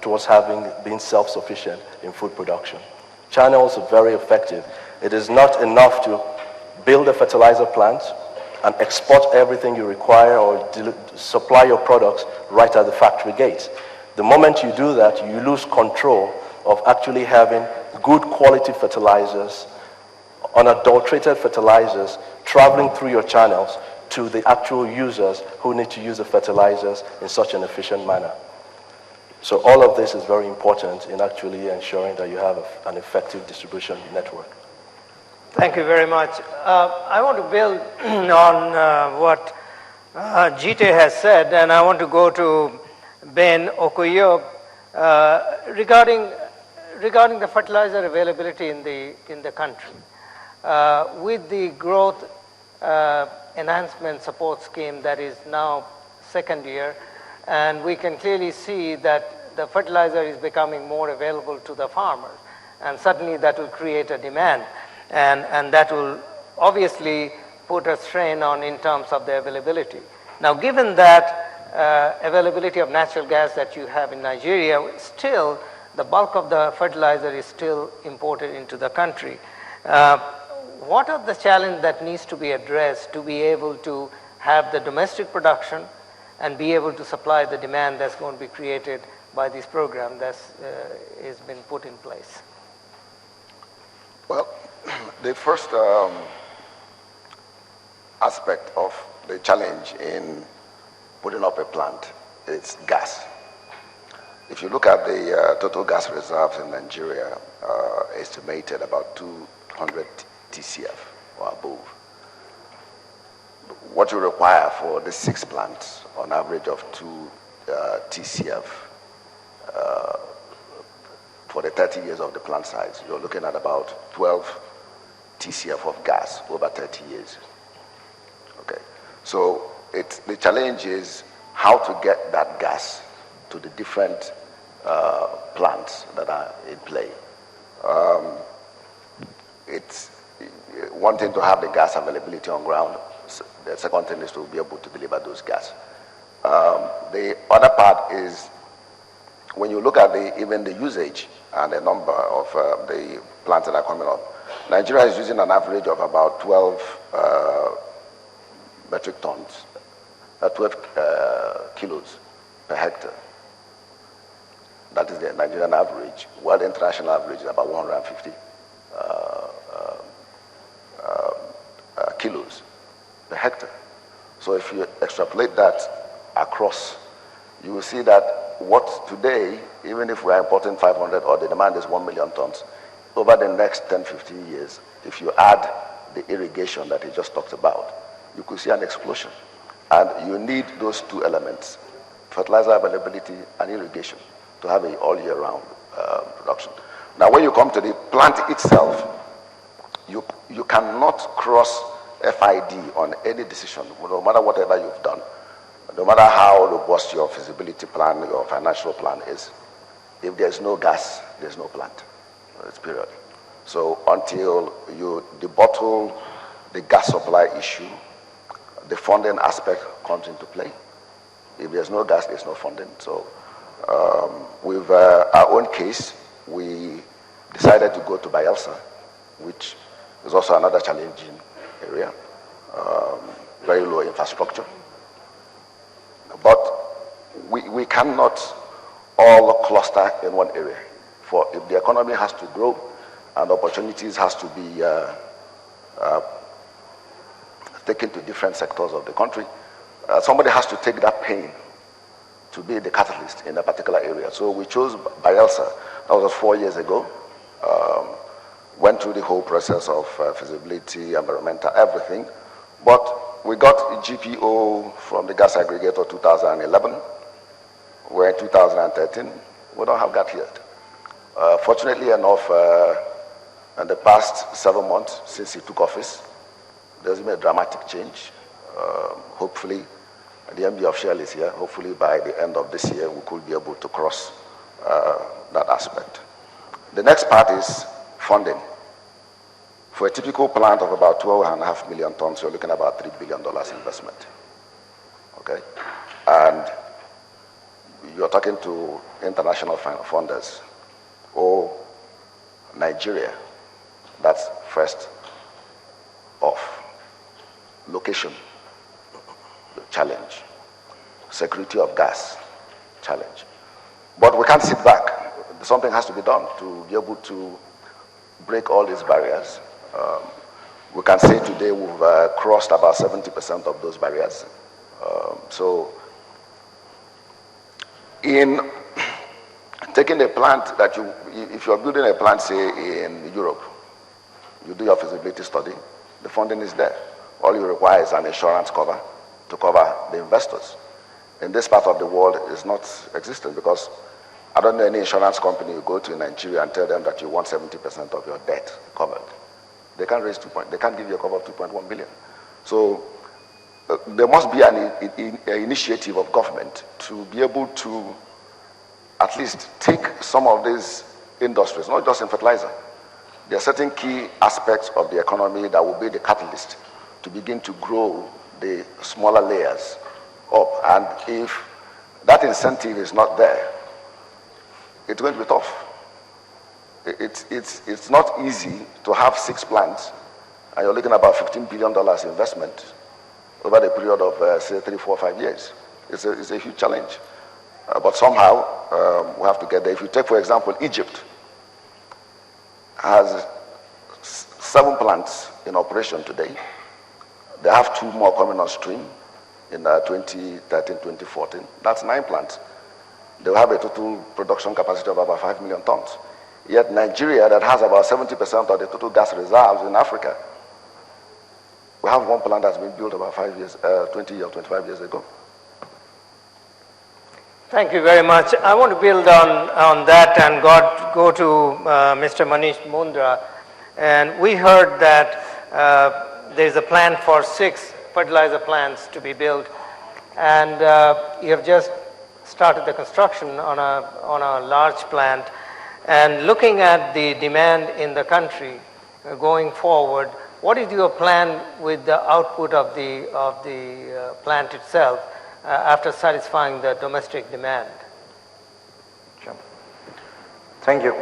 towards being self-sufficient in food production. China also very effective. It is not enough to build a fertilizer plant and export everything you require or supply your products right at the factory gate. The moment you do that, you lose control of actually having good quality fertilizers, unadulterated fertilizers, traveling through your channels to the actual users who need to use the fertilizers in such an efficient manner. So all of this is very important in actually ensuring that you have an effective distribution network. Thank you very much. I want to build on what Jite has said, and I want to go to Ben Okoye regarding the fertilizer availability in the country. With the growth enhancement support scheme that is now second year, and we can clearly see that the fertilizer is becoming more available to the farmers, and certainly that will create a demand, and that will obviously put a strain on in terms of the availability. Now, given that availability of natural gas that you have in Nigeria, still the bulk of the fertilizer is still imported into the country. What are the challenges that needs to be addressed to be able to have the domestic production and be able to supply the demand that's going to be created by this program that has been put in place? Well, the first aspect of the challenge in putting up a plant is gas. If you look at the total gas reserves in Nigeria, estimated about 200 TCF or above. What you require for the 6 plants, on average of 2 TCF, for the 30 years of the plant size, you're looking at about 12 TCF of gas over 30 years. Okay, so the challenge is how to get that gas to the different plants that are in play. It's one thing to have the gas availability on ground. The second thing is to be able to deliver those gas. The other part is when you look at even the usage and the number of the plants that are coming up, Nigeria is using an average of about 12 metric tons, 12 kilos per hectare. That is the Nigerian average, while the international average is about 150 kilos per hectare. So if you extrapolate that across, you will see that what today, even if we are importing 500 or the demand is 1 million tons, over the next 10, 15 years, if you add the irrigation that he just talked about, you could see an explosion. And you need those two elements, fertilizer availability and irrigation, to have an all year round production. Now when you come to the plant itself, you cannot cross FID on any decision, no matter whatever you've done, no matter how robust your feasibility plan, your financial plan is. If there's no gas, there's no plant. It's period. So until you debottle the gas supply issue, the funding aspect comes into play. If there's no gas, there's no funding. So with our own case, we decided to go to Bayelsa, which is also another challenging area, very low infrastructure. But we cannot all cluster in one area. For if the economy has to grow and opportunities has to be taken to different sectors of the country, somebody has to take that pain to be the catalyst in a particular area. So we chose Bayelsa. That was 4 years ago. Went through the whole process of feasibility, environmental, everything. But we got a GPO from the gas aggregator 2011. We're in 2013. We don't have gas yet. Fortunately enough, in the past 7 months since he took office, there's been a dramatic change. Hopefully, the MD of Shell is here. Hopefully by the end of this year, we could be able to cross that aspect. The next part is funding. For a typical plant of about 12.5 million tons, you're looking at about $3 billion investment. Okay? And you're talking to international funders or Nigeria, that's first off. Location, challenge. Security of gas, challenge. But we can't sit back. Something has to be done to be able to break all these barriers. We can say today we've crossed about 70% of those barriers. So in taking a plant that if you're building a plant, say in Europe, you do your feasibility study, the funding is there. All you require is an insurance cover to cover the investors. In this part of the world, it's not existent because I don't know any insurance company you go to in Nigeria and tell them that you want 70% of your debt covered. They can't raise they can't give you a cover of 2.1 billion. So there must be an initiative of government to be able to at least take some of these industries, not just in fertilizer. There are certain key aspects of the economy that will be the catalyst to begin to grow the smaller layers up. And if that incentive is not there, it's going to be tough. It's not easy to have 6 plants, and you're looking at about $15 billion investment over the period of, say, 3, 4, 5 years. It's a huge challenge. But somehow, we have to get there. If you take, for example, Egypt has 7 plants in operation today. They have 2 more coming on stream in 2013, 2014. That's 9 plants. They'll have a total production capacity of about 5 million tons. Yet Nigeria, that has about 70% of the total gas reserves in Africa, we have 1 plant that's been built about 20 or 25 years ago. Thank you very much. I want to build on that and go to Mr. Manish Mundra. And we heard that there's a plan for 6 fertilizer plants to be built, and you have just started the construction on a large plant. And looking at the demand in the country going forward, what is your plan with the output of the plant itself after satisfying the domestic demand? Sure. Thank you.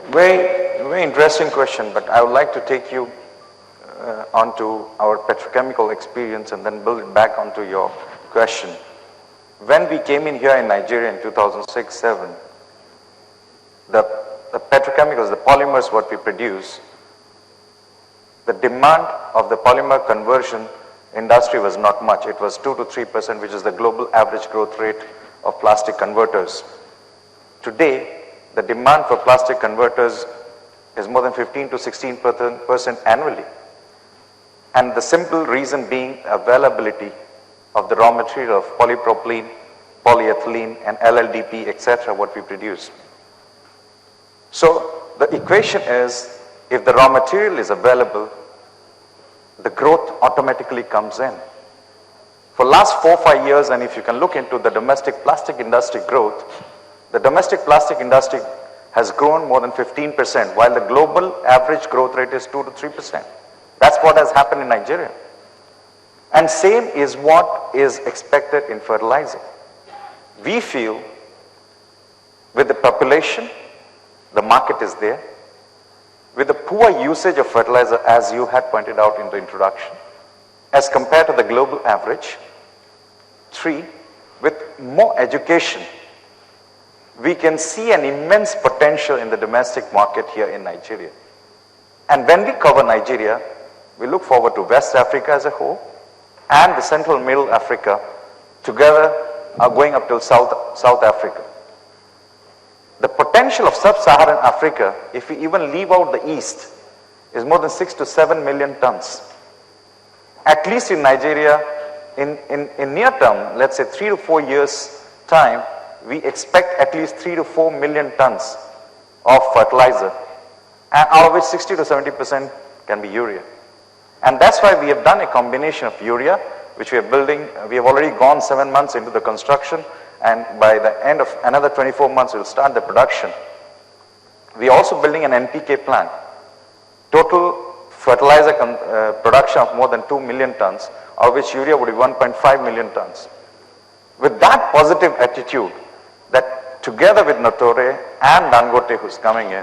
Very interesting question, but I would like to take you onto our petrochemical experience and then build it back onto your question. When we came in here in Nigeria in 2006-07, the petrochemicals, the polymers what we produce, the demand of the polymer conversion industry was not much. It was 2 to 3%, which is the global average growth rate of plastic converters. Today, the demand for plastic converters is more than 15 to 16% annually. And the simple reason being availability of the raw material of polypropylene, polyethylene, and LLDP, etc., what we produce. So the equation is, if the raw material is available, the growth automatically comes in. For last 4 or 5 years, and if you can look into the domestic plastic industry growth, the domestic plastic industry has grown more than 15%, while the global average growth rate is 2 to 3%. That's what has happened in Nigeria. And same is what is expected in fertilizer. We feel with the population, the market is there. With the poor usage of fertilizer, as you had pointed out in the introduction, as compared to the global average. 3, with more education, we can see an immense potential in the domestic market here in Nigeria. And when we cover Nigeria, we look forward to West Africa as a whole and the Central Middle Africa together are going up till South Africa. The potential of sub-Saharan Africa, if we even leave out the East, is more than 6 to 7 million tons. At least in Nigeria, in near term, let's say 3 to 4 years time, we expect at least 3 to 4 million tons of fertilizer, and out of which 60 to 70% can be urea. And that's why we have done a combination of urea, which we are building. We have already gone 7 months into the construction, and by the end of another 24 months, we'll start the production. We are also building an NPK plant. Total fertilizer production of more than 2 million tons, of which urea would be 1.5 million tons. With that positive attitude, that together with Nottore and Dangote who's coming in,